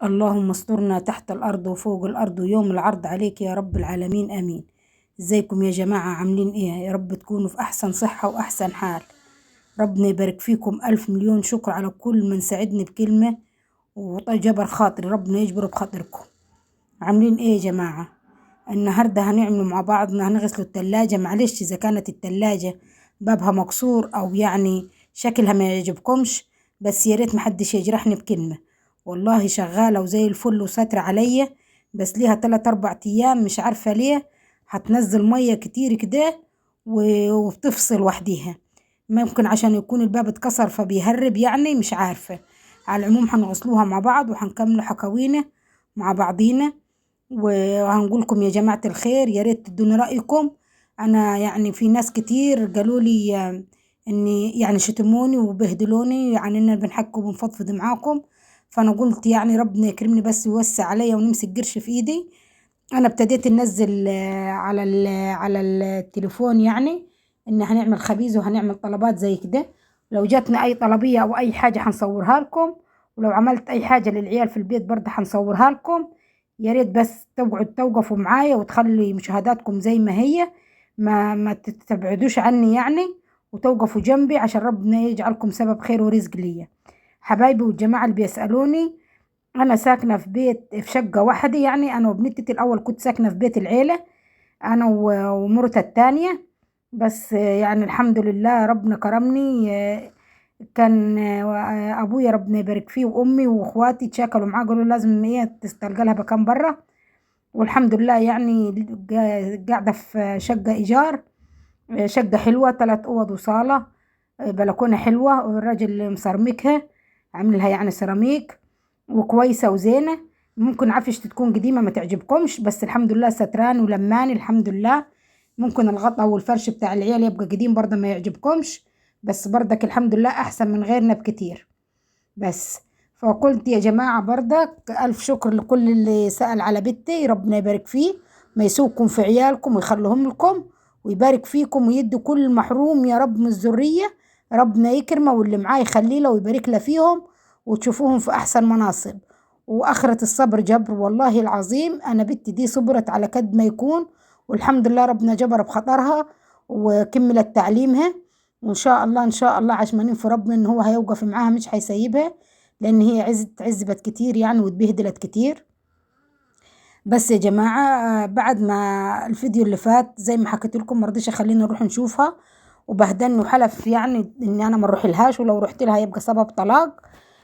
اللهم استرنا تحت الأرض وفوق الأرض ويوم العرض عليك يا رب العالمين آمين. ازيكم يا جماعة؟ عاملين ايه؟ يا رب تكونوا في أحسن صحة وأحسن حال. ربنا يبارك فيكم، ألف مليون شكر على كل من ساعدني بكلمة وجبر خاطري، ربنا يجبر بخاطركم. عاملين ايه يا جماعة؟ النهاردة هنعمل مع بعضنا، هنغسلوا التلاجة. معلش إذا كانت التلاجة بابها مكسور أو يعني شكلها ما يعجبكمش، بس يا ريت محدش يجرحني بكلمة. والله شغالة وزي الفل وستر عليا، بس ليها 3 4 أيام مش عارفة ليه هتنزل مية كتير كده وبتفصل وحديها. ممكن عشان يكون الباب اتكسر فبيهرب، يعني مش عارفة. على العموم هنغسلوها مع بعض وهنكمل حكاوينا مع بعضينا. وهنقولكم يا جماعة الخير، يا ريت تدوني رأيكم. أنا يعني في ناس كتير قالوا لي إني يعني شتموني وبهدلوني، يعني إن بنحكي وبنفضفض معاكم. فأنا قلت يعني ربنا يكرمني بس يوسع عليا ونمسك قرش في إيدي. أنا ابتديت ننزل على التليفون، يعني إن هنعمل خبيز وهنعمل طلبات زي كده. لو جاتنا أي طلبية أو أي حاجة هنصورها لكم، ولو عملت أي حاجة للعيال في البيت برضه هنصورها لكم. يا ريت بس توقفوا معايا وتخلي مشاهداتكم زي ما هي، ما تبعدوش عني يعني، وتوقفوا جنبي عشان ربنا يجعلكم سبب خير ورزق ليا. حبايبي والجماعة اللي بيسألوني، أنا ساكنة في بيت في شقة واحدة، يعني أنا وبنتي. الأول كنت ساكنة في بيت العيلة أنا ومرتي التانية، بس يعني الحمد لله ربنا كرمني. كان أبويا ربنا يبارك فيه وأمي وأخواتي تشاكلوا معاه، قالوا لازم هي تستلقى لها مكان برا. والحمد لله يعني قاعدة في شقة إيجار. شقة حلوة، 3 أوض وصالة، بلكونة حلوة، والراجل مسرمكها، عاملها يعني سيراميك وكويسة وزينة. ممكن عفش تكون قديمة ما تعجبكمش، بس الحمد لله ستران ولماني الحمد لله. ممكن الغطا والفرش بتاع العيال يبقى قديم برضه ما يعجبكمش، بس برضك الحمد لله أحسن من غيرنا بكتير. بس فقلت يا جماعة برضك ألف شكر لكل اللي سأل على بنتي، ربنا يبارك فيه، ما يسوقكم في عيالكم ويخليهم لكم، ويبارك فيكم ويدي كل محروم يا رب من الذرية، ربنا يكرمه واللي معاه يخليه له ويبارك له فيهم، وتشوفوهم في أحسن مناصب. وآخرة الصبر جبر، والله العظيم أنا بنتي دي صبرت على قد ما يكون، والحمد لله ربنا جبر بخطرها وكملت تعليمها. وإن شاء الله إن شاء الله عشمانين في ربنا إن هو هيوقف معاها مش هيسيبها، لأن هي عذبت كتير يعني واتبهدلت كتير. بس يا جماعة بعد ما الفيديو اللي فات زي ما حكيت لكم مرضيش اخلينا نروح نشوفها، وبهدلني وحلف يعني ان انا ما نروح لهاش، ولو رحت لها يبقى سبب طلاق.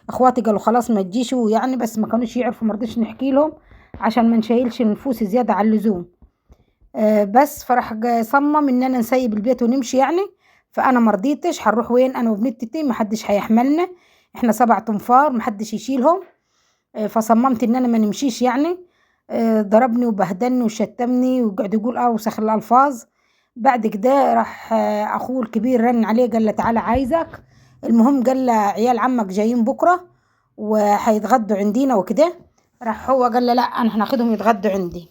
اخواتي قالوا خلاص ما تجيش، ويعني بس ما كانوش يعرفوا، مرضيش نحكي لهم عشان ما نشيلش نفوسي زيادة عن اللزوم. بس فرح صمم ان انا نسيب البيت ونمشي يعني. فانا مرضيتش، هنروح وين انا وبنتي؟ محدش هيحملنا، احنا 7 تنفار محدش يشيلهم. فصممت ان انا ما نمشيش يعني. ضربني وبهدلني وشتمني وقعد يقول اوسخ الالفاظ. بعد كده راح اخوه الكبير رن عليه قال له تعالى عايزك. المهم قال له عيال عمك جايين بكره وهيتغدوا عندنا وكده. راح هو قال له لا انا هناخدهم يتغدوا عندي.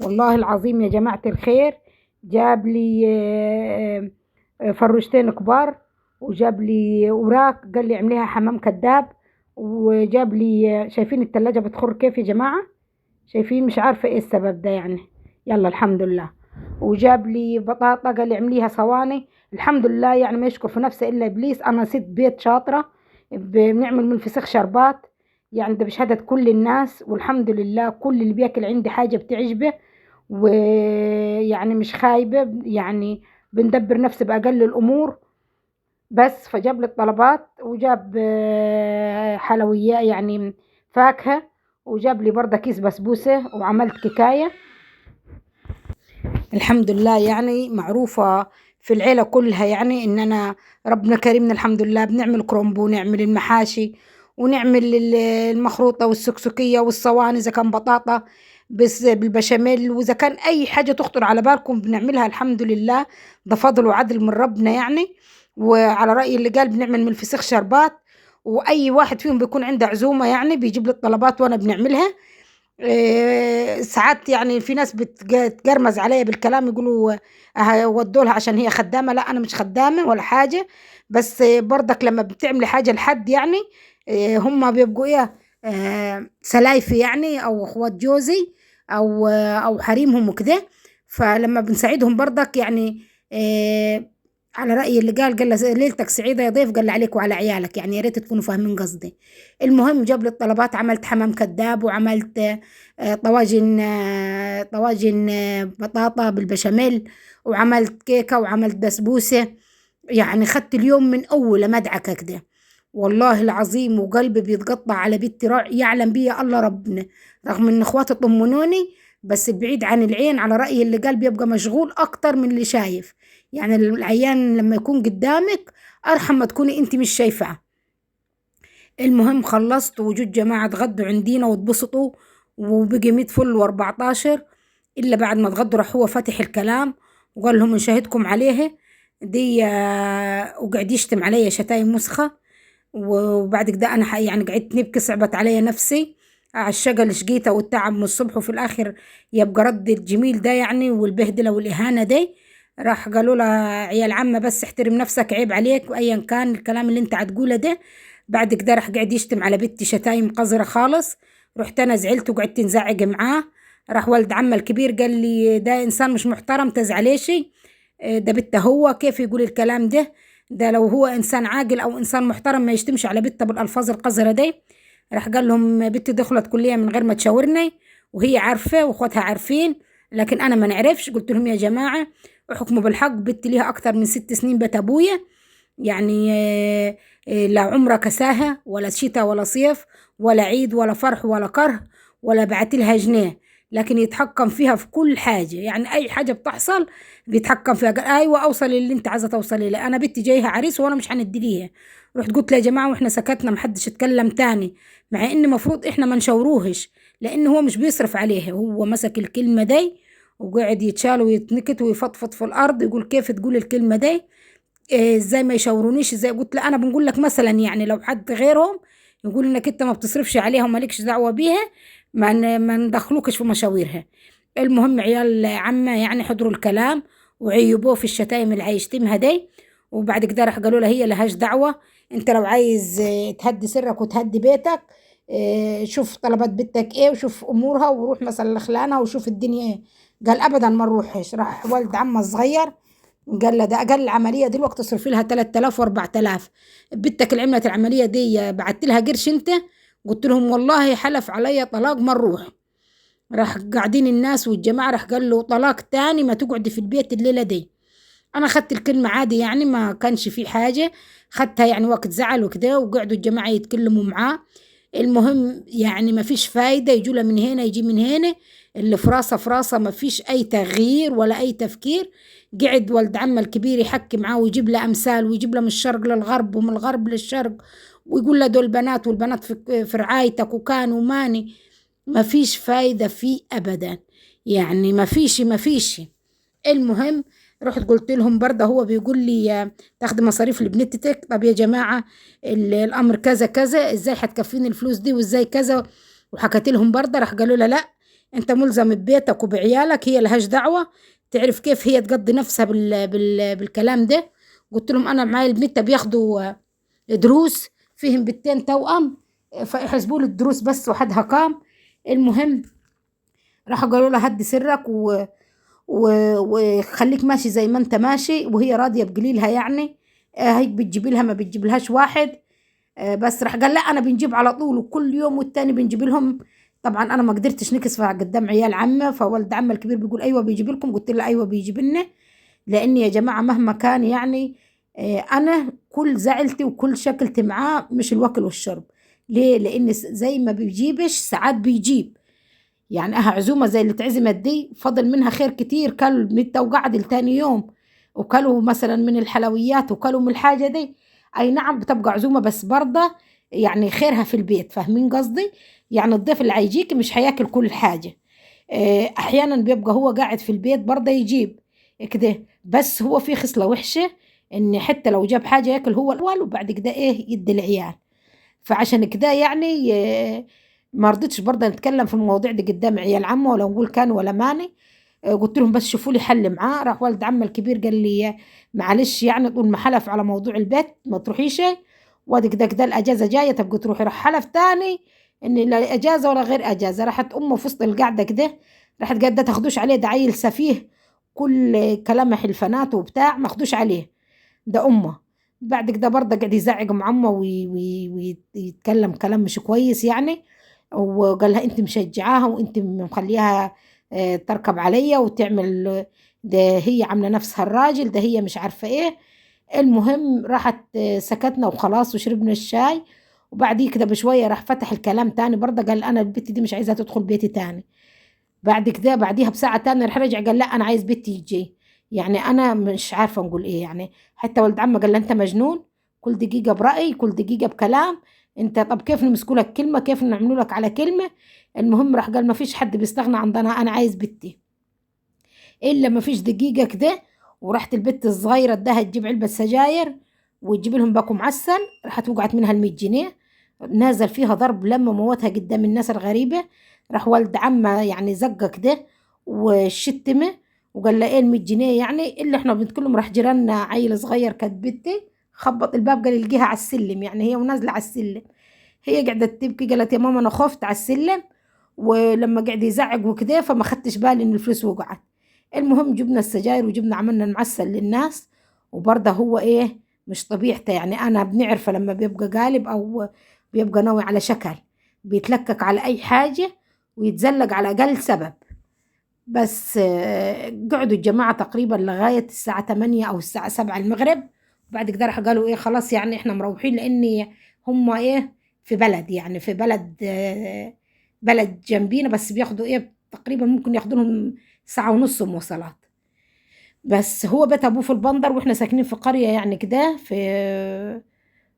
والله العظيم يا جماعة الخير، جاب لي فروشتين كبار، وجاب لي وراك قال لي اعمليها حمام كداب، وجاب لي شايفين التلاجة بتخر كيف يا جماعة؟ شايفين؟ مش عارفة ايه السبب ده يعني. يلا الحمد لله. وجاب لي بطاطا قال لي اعمليها صواني. الحمد لله يعني ما يشكر في نفسه الا ابليس. انا ست بيت شاطرة، بنعمل من الفسيخ شربات، يعني ده بشهادة كل الناس، والحمد لله كل اللي بياكل عندي حاجة بتعجبه، ويعني مش خايبة يعني، بندبر نفسي بأقل الأمور. بس فجاب لي الطلبات، وجاب حلويات يعني فاكهة، وجاب لي برضه كيس بسبوسة، وعملت كيكاية. الحمد لله يعني معروفة في العيلة كلها يعني إن أنا ربنا كريمنا الحمد لله، بنعمل كرومبو ونعمل المحاشي ونعمل المخروطة والسكسكية والصواني إذا كان بطاطا بس بالبشاميل، وإذا كان أي حاجة تخطر على بالكم بنعملها الحمد لله. ده فضل وعدل من ربنا يعني. وعلى رأي اللي قال بنعمل من الفسيخ شربات، وأي واحد فيهم بيكون عنده عزومة يعني بيجيب لي الطلبات وأنا بنعملها. ساعات يعني في ناس بتجرمز عليا بالكلام، يقولوا ودوا لها عشان هي خدامة. لا أنا مش خدامة ولا حاجة، بس برضك لما بتعملي حاجة لحد يعني هم بيبقوا إيه، سلايفي يعني او اخوات جوزي او حريمهم وكده. فلما بنساعدهم برضك يعني على رأي اللي قال له ليلتك سعيدة يا ضيف، قال له عليك وعلى عيالك، يعني يا ريت تكونوا فاهمين قصدي. المهم جاب لي الطلبات، عملت حمام كذاب، وعملت طواجن بطاطا بالبشاميل، وعملت كيكة، وعملت بسبوسة. يعني خدت اليوم من أول مدعكة كده، والله العظيم وقلبي بيتقطع على بنتي، يعلم بيا الله ربنا. رغم ان اخواتي طمنوني، بس بعيد عن العين، على رأي اللي قال بيبقى مشغول اكتر من اللي شايف. يعني العيان لما يكون قدامك ارحم ما تكوني انت مش شايفاه. المهم خلصت، وجود جماعة اتغدوا عندينا واتبسطوا، وبقي 100 فل و14. إلا بعد ما اتغدوا راح هو فاتح الكلام وقال لهم نشاهدكم عليه دي، وقعد يشتم علي شتايم مسخة. وبعد كده أنا يعني قعدت نبكي، صعبت علي نفسي على الشقة اللي شقيتها والتعب من الصبح، وفي الآخر يبقى رد الجميل ده يعني، والبهدلة والإهانة دي. راح قالوا له عيال عمة بس احترم نفسك، عيب عليك، وأيا كان الكلام اللي انت هتقوله ده. بعد كده راح قاعد يشتم على بنتي شتايم قذرة خالص. رحت انا زعلت وقعدت نزعق معاه. راح ولد عمه الكبير قال لي ده انسان مش محترم، تزعليشي، ده بنته هو كيف يقول الكلام ده؟ ده لو هو انسان عاقل او انسان محترم ما يشتمش على بنته بالالفاظ القذرة دي. راح قال لهم بنتي دخلت كلية من غير ما تشاورني، وهي عارفة واخواتها عارفين، لكن انا ما نعرفش. قلت لهم يا جماعة احكموا بالحق، بنتي ليها اكتر من 6 سنين بيت ابويا، يعني لا عمرها كساها ولا شتاء ولا صيف ولا عيد ولا فرح ولا كره، ولا بعتلها جنيه، لكن يتحكم فيها في كل حاجة. يعني أي حاجة بتحصل بيتحكم فيها. قال أيوة أوصلي اللي أنت عايزة توصلي له، أنا بنتي جايها عريس وأنا مش هندي ليها. رحت قلت له يا جماعة، وإحنا سكتنا محدش اتكلم تاني، مع إن مفروض إحنا ما نشوروهش، لأن هو مش بيصرف عليها. هو مسك الكلمة دي وقعد يتشال ويتنكت ويفضفض في الأرض، يقول كيف تقول الكلمة دي؟ ازاي ما يشاورونيش؟ ازاي؟ قلت لا، انا بنقول لك مثلا يعني لو حد غيرهم يقول انك انت ما بتصرفش عليها ومالكش دعوه بيها، ما ندخلوكش في مشاويرها. المهم عيال عمه يعني حضروا الكلام وعيبوه في الشتايم اللي هيشتمها دي. وبعد كده راح قالوا له هي لهاش دعوه، انت لو عايز تهدي سرك وتهدي بيتك، شوف طلبات بنتك ايه وشوف امورها وروح مثلا لخلانها وشوف الدنيا ايه. قال ابدا ما نروحش. راح ولد عمه الصغير قال له ده اقل عمليه دلوقتي تصرفي لها 3000 و4000، بنتك اللي عملت العمليه دي بعت لها قرش انت؟ قلت لهم والله حلف عليا طلاق ما نروح. راح قاعدين الناس والجماعه، راح قال له طلاق تاني ما تقعدي في البيت الليله دي. انا خدت الكلمه عادي، يعني ما كانش في حاجه، خدتها يعني وقت زعل وكده، وقعدوا الجماعه يتكلموا معاه. المهم يعني ما فيش فايده، يجوا له من هنا يجي من هنا، اللي في راسه في راسه، ما فيش اي تغيير ولا اي تفكير. قعد ولد عمه الكبير يحكي معاه ويجيب له امثال، ويجيب له من الشرق للغرب ومن الغرب للشرق، ويقول له دول بنات والبنات في رعايتك وكان وماني. ما فيش فايده فيه ابدا، يعني ما فيش. المهم رحت قلت لهم برضه، هو بيقول لي تاخدي مصاريف لبنتك. طب يا جماعة الأمر كذا كذا، ازاي هتكفيني الفلوس دي وازاي كذا؟ وحكيت لهم برضه. راح قالوا له لا، انت ملزم ببيتك وبعيالك، هي لهاش دعوة، تعرف كيف هي تقضي نفسها بالكلام ده. قلت لهم انا معايا البنت بياخدوا دروس فيهم بنتين توأم، فيحسبوا لي الدروس بس وحدها كام. المهم راح قالوا له هدي سرك وخليك ماشي زي ما انت ماشي، وهي راضية بقليلها يعني. هيك بتجيب لها ما بتجيب لهاش واحد. بس راح قال لا انا بنجيب على طول، وكل يوم والتاني بنجيب لهم. طبعا انا ما قدرتش نكسف قدام عيال عمه، فولد عمه الكبير بيقول ايوه بيجيب لكم، قلت له ايوه بيجيب لنا. لان يا جماعه مهما كان يعني انا كل زعلتي وكل شكلتي معاه مش الوكل والشرب. ليه؟ لان زي ما بيجيبش ساعات بيجيب. يعني عزومة زي اللي اتعزمت دي فضل منها خير كتير، كل متى وقعد لتاني يوم، وكلوا مثلا من الحلويات وكلوا من الحاجة دي. أي نعم بتبقى عزومة بس برضه يعني خيرها في البيت، فاهمين قصدي؟ يعني الضيف اللي هيجيك مش هياكل كل حاجة. أحيانا بيبقى هو قاعد في البيت برضه يجيب كده، بس هو في خصلة وحشة، إن حتى لو جاب حاجة ياكل هو الأول وبعد كده إيه يدي العيال. فعشان كده يعني ما رضيتش برضه نتكلم في المواضيع دي قدام عيال عمه، ولا نقول كان ولا ماني. قلت لهم بس شوفوا لي حل معاه. راح ولد عمه الكبير قال لي معلش يعني طول ما حلف على موضوع البيت ما تروحيش، وادي كده كده الاجازه جايه تبقى تروحي. راح حلف تاني ان لا اجازه ولا غير اجازه. راحت امه في وسط القعده كده، راحت قاعده تاخدوش عليه، ده عيل سفيه، كل كلامه حلفانات وبتاع، ما خدوش عليه، ده امه. بعد كده برضه قاعد يزعق مع امه ويتكلم كلام مش كويس يعني، وقال لها انت مشجعاها وانت مخليها تركب عليا وتعمل، ده هي عامله نفسها الراجل، ده هي مش عارفه ايه. المهم راحت سكتنا وخلاص وشربنا الشاي. وبعديه كده بشويه راح فتح الكلام تاني برضه، قال انا البت دي مش عايزاها تدخل بيتي تاني. بعد كده بعديها بساعة تانية راح رجع قال لا أنا عايز بنتي يجي. يعني أنا مش عارفة نقول إيه يعني. حتى ولد عمه قال له أنت مجنون، كل دقيقة برأي، كل دقيقة بكلام. أنت طب كيف نمسكوا لك كلمة، كيف نعملوا لك على كلمة. المهم راح قال ما فيش حد بيستغنى عن ضنا، أنا عايز بنتي. إلا ما فيش دقيقة كده ورحت البت الصغيرة اداها تجيب علبة سجاير وتجيب لهم باكو معسل، راحت وقعت منها ال100 جنيه، نازل فيها ضرب لما موتها قدام الناس الغريبة. راح والد عمه يعني زقه كده وشتمه وقال له ايه ال100 جنيه يعني اللي احنا بنتكلم. راح جيراننا عيل صغير كانت بنتي خبط الباب، قال يلقيها على السلم، يعني هي ونازله على السلم، هي قاعده تبكي، قالت يا ماما انا خفت على السلم، ولما قعد يزعق وكده فما خدتش بالي ان الفلوس وقعت. المهم جبنا السجاير وجبنا عملنا المعسل للناس. وبرضه هو ايه مش طبيعته، يعني انا بنعرفه لما بيبقى قالب او بيبقى ناوي على شكل، بيتلكك على اي حاجة ويتزلق على اقل سبب. بس قعدوا الجماعة تقريبا لغاية الساعة 8 او الساعة 7 المغرب. وبعد كده راح قالوا ايه خلاص يعني احنا مروحين، لان هم ايه في بلد، يعني في بلد بلد جنبينا، بس بياخدوا ايه تقريبا ممكن ياخدوا لهم ساعة ونص مواصلات. بس هو بيت ابوه في البندر واحنا ساكنين في قرية يعني كده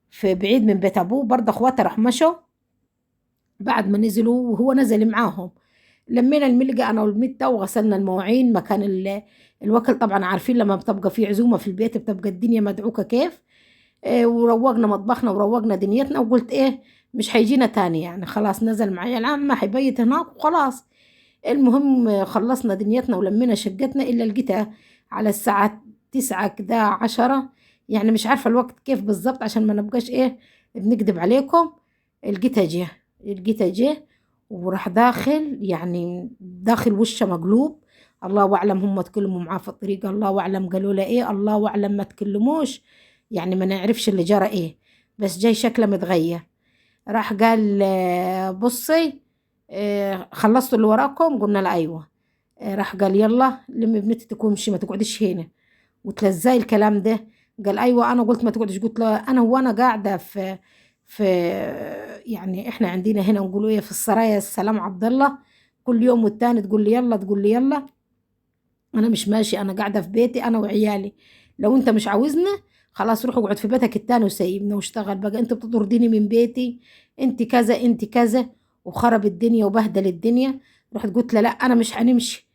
في بعيد من بيت ابوه. برضه اخواته راح مشوا بعد ما نزلوا وهو نزل معاهم. لمينا الملقى انا والمتة وغسلنا المواعين مكان الوكل. طبعا عارفين لما بتبقى في عزومة في البيت بتبقى الدنيا مدعوكة كيف. وروقنا مطبخنا وروقنا دنيتنا، وقلت ايه مش هيجينا تاني يعني، خلاص نزل معايا العم ما هيبيت هناك وخلاص. المهم خلصنا دنيتنا ولمينا شقتنا، إلا لقيتها على الساعة 9 كده 10، يعني مش عارفة الوقت كيف بالظبط عشان ما نبقاش إيه بنكذب عليكم. لقيتها جه وراح داخل، يعني داخل وشه مقلوب. الله أعلم هم تكلموا معاه في الطريق، الله أعلم قالوا له إيه، الله أعلم ما تكلموش، يعني ما نعرفش اللي جرى إيه، بس جاي شكله متغير. راح قال بصي خلصتوا اللي وراكم، قلنا له ايوه. راح قال يلا لمي بنتي تكون مشي ما تقعدش هنا. قلت له ازاي الكلام ده، قال ايوه انا قلت ما تقعدش. قلت له انا وانا قاعده في يعني احنا عندنا هنا نقولوا ايه في السرايا السلام عبد الله، كل يوم والتاني تقول لي يلا تقول لي يلا. انا مش ماشي، انا قاعده في بيتي انا وعيالي، لو انت مش عاوزنا خلاص روح اقعد في بيتك التاني وسيبنا واشتغل بقى، انت بتطرديني من بيتي، انت كذا انت كذا، وخرب الدنيا وبهدل الدنيا. رحت قلت له لا انا مش هنمشي.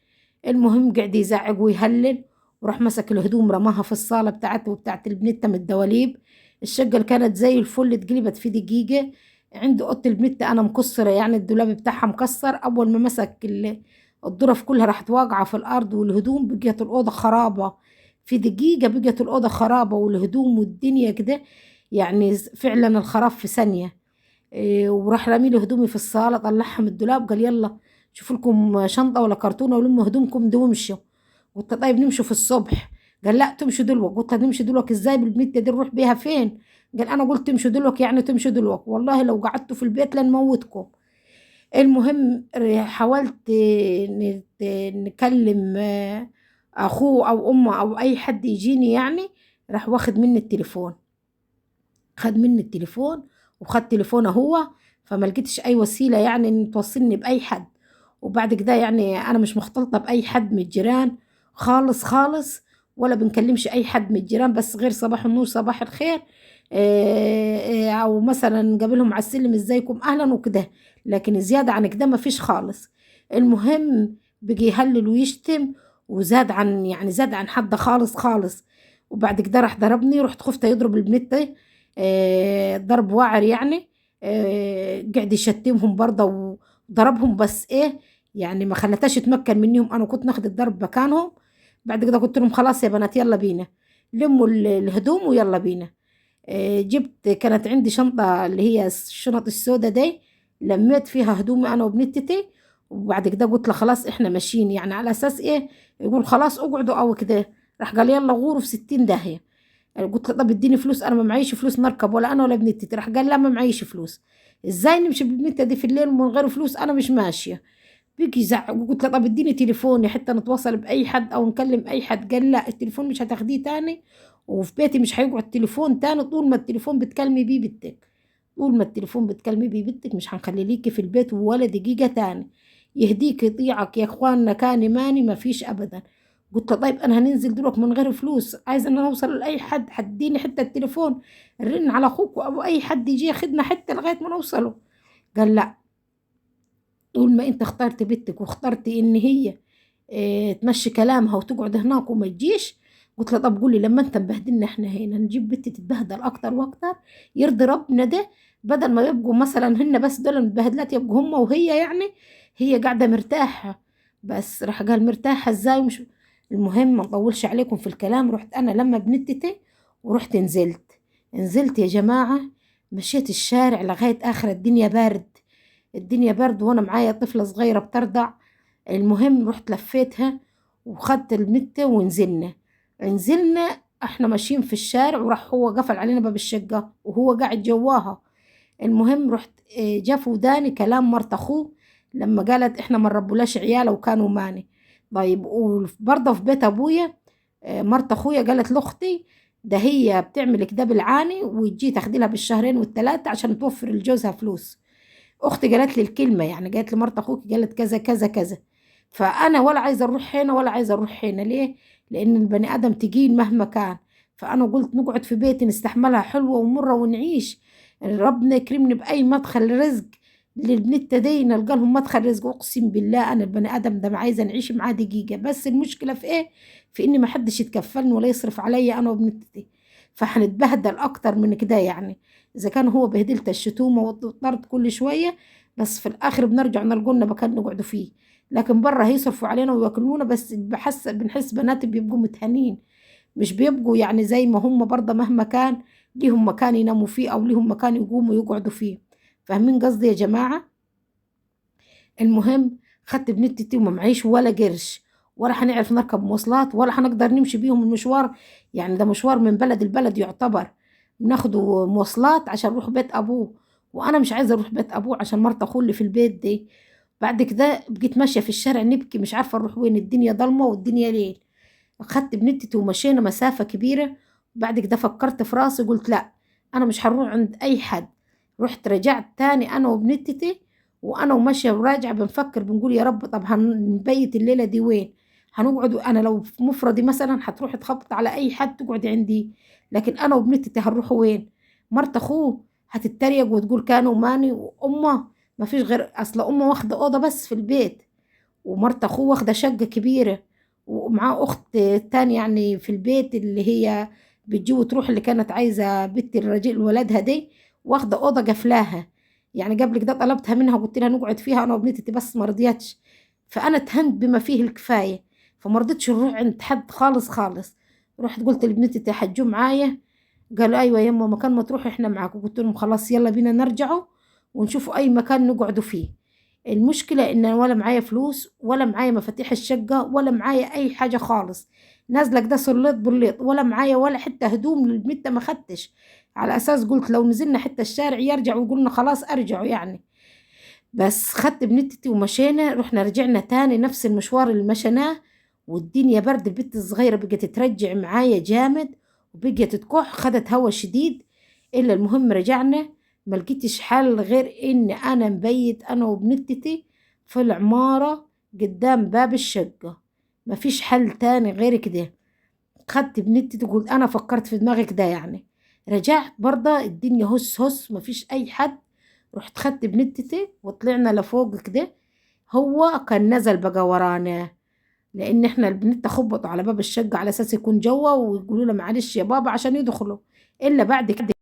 المهم قعد يزعق ويهلل، وراح مسك الهدوم رماها في الصاله بتاعته وبتاعت البنت من الدواليب. الشقه اللي كانت زي الفل اتقلبت في دقيقه. عنده اوضه البنت انا مكسره، يعني الدولاب بتاعها مكسر، اول ما مسك الظرف كلها راحت واقعة في الأرض، والهدوم بقيت الأوضة خرابة في دقيقة، بقيت الأوضة خرابة والهدوم والدنيا كده، يعني فعلا الخراب في ثانية. وراح رامي لي هدومي في الصالة، طلعها من الدولاب قال يلا شوفوا لكم شنطة ولا كرتونة ولموا هدومكم دي وامشوا. قلت له طيب نمشوا في الصبح. قال لا تمشوا دلوقتي. قلت له نمشي دلوقتي ازاي بالمدة دي نروح بيها فين. قال انا قلت تمشوا دلوقتي يعني تمشوا دلوقتي، والله لو قعدتوا في البيت لنموتكم. المهم حاولت نكلم اخوه او امه او اي حد يجيني يعني. راح واخد مني التليفون، خد مني التليفون وخد تليفونه هو، فما لقيتش اي وسيله يعني ان توصلني باي حد. وبعد كده يعني انا مش مختلطه باي حد من الجيران خالص خالص، ولا بنكلمش اي حد من الجيران بس غير صباح النور صباح الخير، او مثلا قابلهم على السلم ازيكم اهلا وكده، لكن زياده عن كده ما فيش خالص. المهم بقي يهلل ويشتم، وزاد عن يعني زاد عن حد خالص خالص. وبعد كده راح ضربني، رحت خفت يضرب البنت ضرب واعر يعني. قعد يشتمهم برضه وضربهم، بس ايه يعني ما خلتهاش تمكن منهم، انا كنت ناخد الضرب مكانهم. بعد كده قلت لهم خلاص يا بنات يلا بينا لموا الهدوم ويلا بينا. جبت كانت عندي شنطة اللي هي الشنط السوداء دي، لميت فيها هدومي انا وبنتتي. وبعد كده قلت له خلاص احنا ماشيين، يعني على اساس ايه، يقول خلاص اقعدوا او كده. راح قال يلا غوروا في 60 داهية. قلت له طب اديني فلوس، انا ما معيش فلوس نركب ولا انا ولا بنتتي. راح قال لا ما معيش فلوس. ازاي نمشي بالبنت دي في الليل من غير فلوس، انا مش ماشيه. بيجي يزعق. قلت له طب اديني تليفوني حتى نتواصل باي حد او نكلم اي حد. قال لا التليفون مش هتاخديه تاني، وفي بيتي مش هيقعد تليفون تاني طول ما التليفون بتكلمي بيه بنتك. طول ما التليفون بتكلمي بيه بنتك مش هنخلي ليكي في البيت ولا دقيقة تاني. يهديك يطيعك يا اخواننا، كاني ماني ما فيش ابدا. قلت له طيب انا هننزل دلوقتي من غير فلوس، عايزه ان انا اوصل لاي حد، هتديني حتى التليفون نرن على اخوك او اي حد يجي ياخدنا حتى لغايه ما نوصله. قال لا، طول ما انت اخترت بنتك واخترت ان هي اه تمشي كلامها وتقعد هناك وما تجيش. قلت له طب قولي لما انت مبهدلنا احنا هنا نجيب بنت تتبهدل اكتر واكتر، يرضي ربنا ده؟ بدل ما يبقوا مثلا هن بس دول المتبهدلات، يبقوا هم وهي يعني هي قاعده مرتاحه. بس راح قال مرتاحه ازاي؟ مش المهم ما نطولش عليكم في الكلام. رحت انا لما بنتتي ورحت نزلت يا جماعه. مشيت الشارع لغايه اخر الدنيا بارد. الدنيا برد وانا معايا طفلة صغيرة بترضع. المهم رحت لفيتها وخدت البنت نزلنا احنا ماشيين في الشارع، وراح هو قفل علينا باب الشقة وهو قاعد جواها. المهم رحت جا في وداني كلام مرت اخوه لما قالت احنا ما نربولاش عياله وكانوا ماني. طيب وبرضه في بيت ابويا مرت اخويا قالت لاختي ده هي بتعمل كده بالعاني وتجي تاخدي لها بالشهرين والثلاثه عشان توفر لجوزها فلوس. اختي قالت لي الكلمه، يعني قالت لي مرت اخوك قالت كذا كذا كذا. فانا ولا عايزه اروح هنا ولا عايزه اروح هنا. ليه؟ لان البني ادم تقيل مهما كان. فانا قلت نقعد في بيتي نستحملها حلوه ومره ونعيش. ربنا يكرمني باي مدخل رزق للبنت دي، نلقى لهم مدخل رزق. اقسم بالله انا البني ادم ده ما عايزه نعيش معاه دقيقه، بس المشكله في ايه؟ في ان ما حدش يتكفلني ولا يصرف عليا انا وبنتي. فهنتبهدل اكتر من كده يعني. اذا كان هو بهدلت الشتومه والطرد كل شويه، بس في الاخر بنرجع نلقوا لنا مكان نقعد فيه. لكن بره هيصرفوا علينا وياكلونا، بس بنحس بنات بيبقوا متهانين، مش بيبقوا يعني زي ما هم برضه مهما كان ليهم مكان يناموا فيه او ليهم مكان يقوموا يقعدوا فيه. فاهمين قصدي يا جماعه؟ المهم خدت بنتي وما معيش ولا قرش، ولا هنعرف نركب مواصلات ولا هنقدر نمشي بيهم المشوار. يعني ده مشوار من بلد البلد يعتبر، بناخده مواصلات عشان نروح بيت ابوه. وانا مش عايزه اروح بيت ابوه عشان مرت اخوه اللي في البيت دي. بعد كده بقيت ماشيه في الشارع نبكي مش عارفه نروح وين، الدنيا ضلمه والدنيا ليل. اخدت بنتي ومشينا مسافه كبيره. بعد كده فكرت في راسي قلت لا، انا مش هنروح عند اي حد. رحت رجعت تاني انا وبنتي، وانا وماشيه وراجعه بنفكر بنقول يا رب طب هنبيت الليله دي وين؟ هنقعد انا لو في مفردي مثلا هتروح تخبط على اي حد تقعد عندي، لكن انا وبنتي هنروح وين؟ مرت اخوه هتتريق وتقول كانوا ماني، وامه ما فيش غير اصل امه واخده اوضه بس في البيت، ومرت اخوه واخده شقه كبيره، ومعاه اخت تانية يعني في البيت اللي هي بتجي وتروح، اللي كانت عايزه بنت الرجل ولادها دي واخده اوضه قفلاها. يعني قبل كده طلبتها منها وقلت لها نقعد فيها انا وبنتي بس ما رضيتش. فانا اتهنت بما فيه الكفايه، فما رضيتش نروح عند حد خالص خالص. رحت قلت لبنتي تحجوا معايا. قالوا ايوه يما مكان ما تروحوا احنا معاكم. قلت لهم خلاص يلا بينا نرجعوا ونشوفوا اي مكان نقعدوا فيه. المشكله ان أنا ولا معايا فلوس ولا معايا مفاتيح الشقه ولا معايا اي حاجه خالص. نازله كده سليط بالليط، ولا معايا ولا حتى هدوم للبنت ما خدتش. على اساس قلت لو نزلنا حتى الشارع يرجع ويقولنا خلاص ارجعوا يعني. بس خدت بنتي ومشينا، رحنا رجعنا تاني نفس المشوار اللي مشيناه. والدنيا برد، البنت الصغيرة بقت ترجع معايا جامد وبقت تكح، خدت هوا شديد. إلا المهم رجعنا، ما لقيتش حل غير إن أنا مبيت أنا وبنتي في العمارة قدام باب الشقة. ما فيش حل تاني غير كده. خدت بنتي تقول أنا فكرت في دماغي كده يعني. رجعت برضه الدنيا هس هس ما فيش أي حد. رحت خدت بنتي وطلعنا لفوق كده. هو كان نزل بقى ورانا، لان احنا البنت خبطوا على باب الشقه على اساس يكون جوا ويقولوا له معلش يا بابا عشان يدخلوا. الا بعد كده